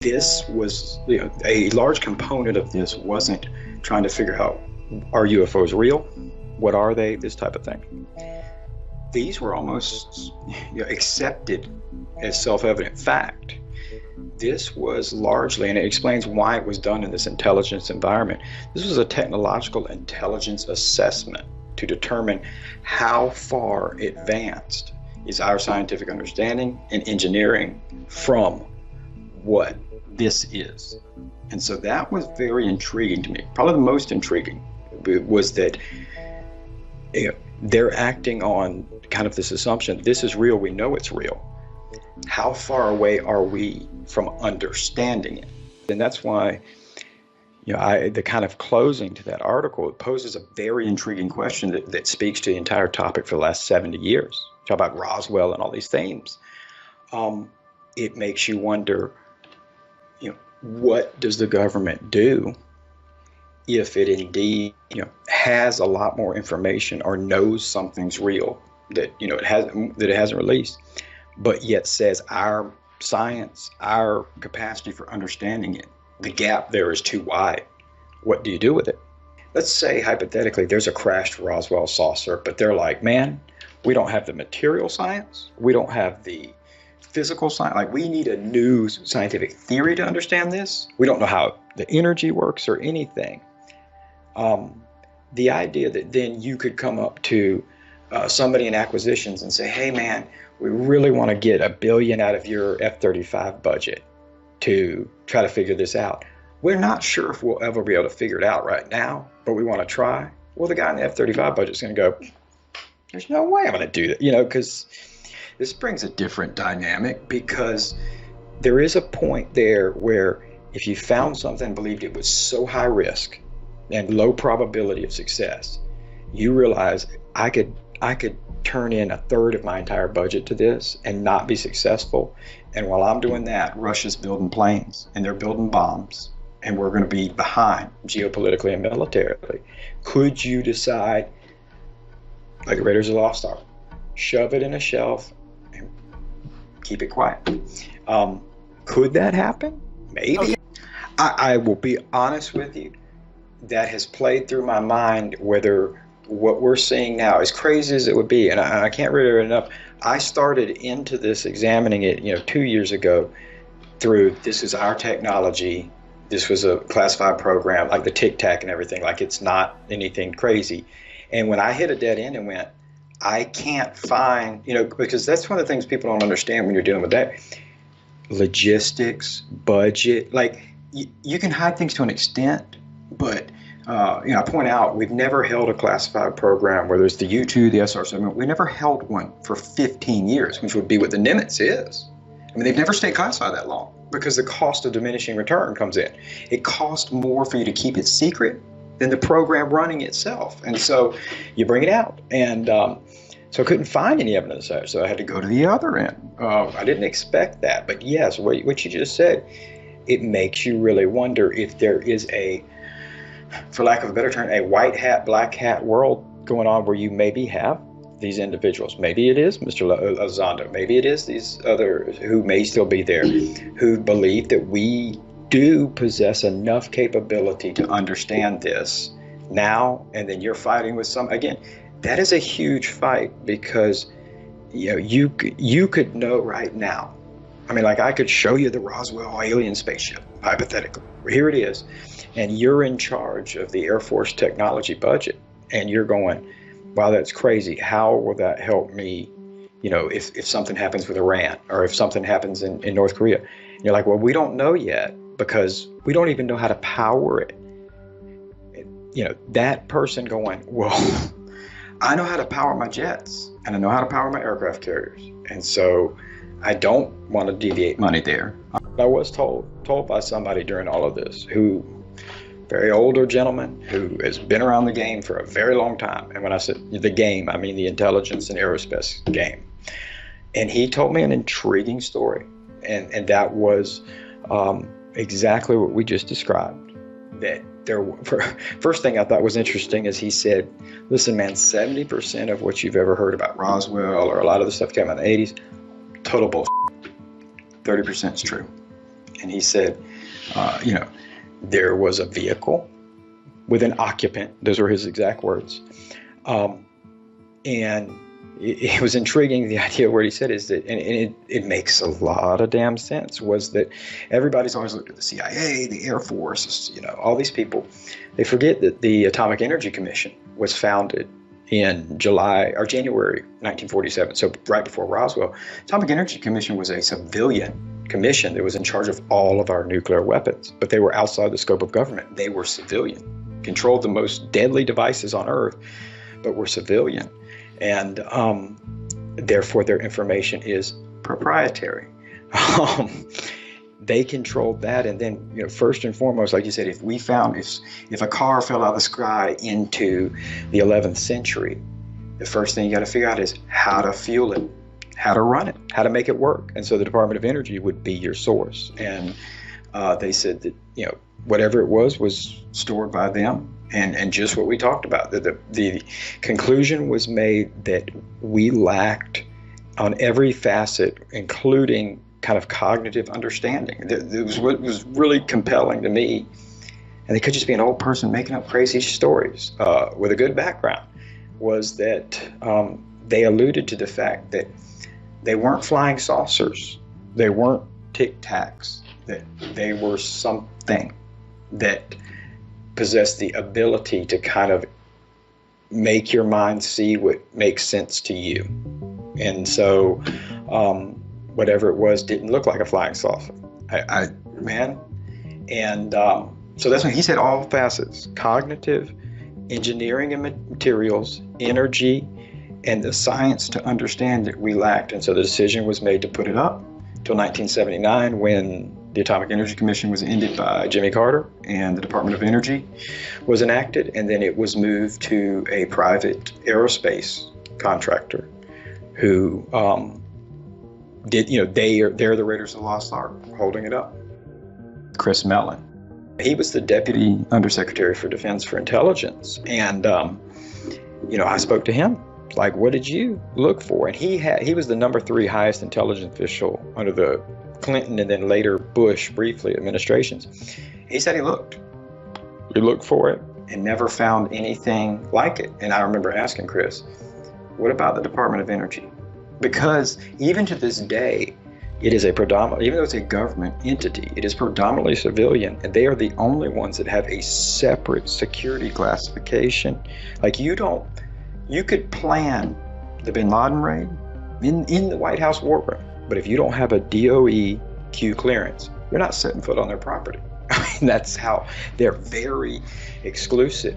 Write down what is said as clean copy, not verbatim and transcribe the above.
This was, a large component of this wasn't trying to figure out, are UFOs real? What are they? This type of thing. These were almost accepted as self-evident fact. This was largely, and it explains why it was done in this intelligence environment, this was a technological intelligence assessment to determine how far advanced is our scientific understanding and engineering from what this is. And so that was very intriguing to me. Probably the most intriguing was that they're acting on kind of this assumption, this is real, we know it's real. How far away are we from understanding it? And that's why, the kind of closing to that article, it poses a very intriguing question that speaks to the entire topic for the last 70 years. Talk about Roswell and all these themes. It makes you wonder, what does the government do if it indeed, has a lot more information or knows something's real that, it hasn't released, but yet says our science, our capacity for understanding it, the gap there is too wide. What do you do with it? Let's say, hypothetically, there's a crashed Roswell saucer, but they're like, man, we don't have the material science. We don't have the physical science. Like, we need a new scientific theory to understand this. We don't know how the energy works or anything. The idea that then you could come up to somebody in acquisitions and say, hey, man, we really want to get $1 billion out of your F-35 budget to try to figure this out. We're not sure if we'll ever be able to figure it out right now, but we want to try. Well, the guy in the F-35 budget is going to go, there's no way I'm going to do that, because this brings a different dynamic, because there is a point there where if you found something and believed it was so high risk and low probability of success, you realize I could turn in 1/3 of my entire budget to this and not be successful. And while I'm doing that, Russia's building planes and they're building bombs, and we're going to be behind geopolitically and militarily. Could you decide, like Raiders of the Lost Ark, shove it in a shelf and keep it quiet? Could that happen? Maybe. Okay. I will be honest with you, that has played through my mind whether what we're seeing now, as crazy as it would be, and I can't reiterate enough, I started into this, examining it, 2 years ago, through this is our technology, this was a classified program, like the Tic Tac and everything, like it's not anything crazy. And when I hit a dead end and went, I can't find, because that's one of the things people don't understand when you're dealing with that. Logistics, budget, like you can hide things to an extent, but I point out we've never held a classified program, whether it's the U2, the SR-7, we never held one for 15 years, which would be what the Nimitz is. I mean, they've never stayed classified that long because the cost of diminishing return comes in. It costs more for you to keep it secret than the program running itself. And so you bring it out. And so I couldn't find any evidence of that, so I had to go to the other end. I didn't expect that. But yes, what you just said, it makes you really wonder if there is a, for lack of a better term, a white hat, black hat world going on where you maybe have these individuals. Maybe it is Mr. Elizondo. Maybe it is these others who may still be there, who believe that we do possess enough capability to understand this now, and then you're fighting with some, again, that is a huge fight, because you could know right now. I mean, like, I could show you the Roswell alien spaceship, hypothetically. Here it is. And you're in charge of the Air Force technology budget. And you're going, wow, that's crazy. How will that help me, if something happens with Iran, or if something happens in North Korea? And you're like, well, we don't know yet, because we don't even know how to power it. That person going, well, I know how to power my jets, and I know how to power my aircraft carriers. And so I don't want to deviate money there. I was told by somebody during all of this, very older gentleman who has been around the game for a very long time. And when I said the game, I mean the intelligence and aerospace game. And he told me an intriguing story. And that was exactly what we just described. That first thing I thought was interesting is he said, listen, man, 70% of what you've ever heard about Roswell or a lot of the stuff came out in the 80s, total bullshit. 30% is true. And he said, there was a vehicle with an occupant. Those were his exact words. And it was intriguing. The idea where he said is that, and it makes a lot of damn sense, was that everybody's always looked at the CIA, the Air Force, all these people. They forget that the Atomic Energy Commission was founded in January 1947, so right before Roswell. Atomic Energy Commission was a civilian commission that was in charge of all of our nuclear weapons, but they were outside the scope of government. They were civilian, controlled the most deadly devices on Earth, but were civilian. And therefore their information is proprietary. They controlled that. And then, first and foremost, like you said, if a car fell out of the sky into the 11th century, the first thing you got to figure out is how to fuel it, how to run it, how to make it work. And so the Department of Energy would be your source. And they said that, whatever it was stored by them. And just what we talked about, the conclusion was made that we lacked on every facet, including kind of cognitive understanding. It was what was really compelling to me. And they could just be an old person making up crazy stories with a good background, was that they alluded to the fact that they weren't flying saucers. They weren't Tic Tacs. That they were something that possess the ability to kind of make your mind see what makes sense to you. And so whatever it was didn't look like a flying saucer. So that's when he said all facets: cognitive, engineering and materials, energy, and the science to understand that we lacked. And so the decision was made to put it up till 1979, when the Atomic Energy Commission was ended by Jimmy Carter and the Department of Energy was enacted, and then it was moved to a private aerospace contractor who they're the Raiders of the Lost Ark holding it up. Chris Mellon. He was the Deputy Undersecretary for Defense for Intelligence, and I spoke to him. Like, what did you look for? And he was the number 3 highest intelligence official under the Clinton and then later Bush, briefly, administrations. He said he looked for it and never found anything like it. And I remember asking Chris, what about the Department of Energy? Because even to this day, it is even though it's a government entity, it is predominantly civilian, and they are the only ones that have a separate security classification. Like, you could plan the bin Laden raid in the White House war room, but if you don't have a DOE Q clearance, you're not setting foot on their property. I mean, that's how they're very exclusive.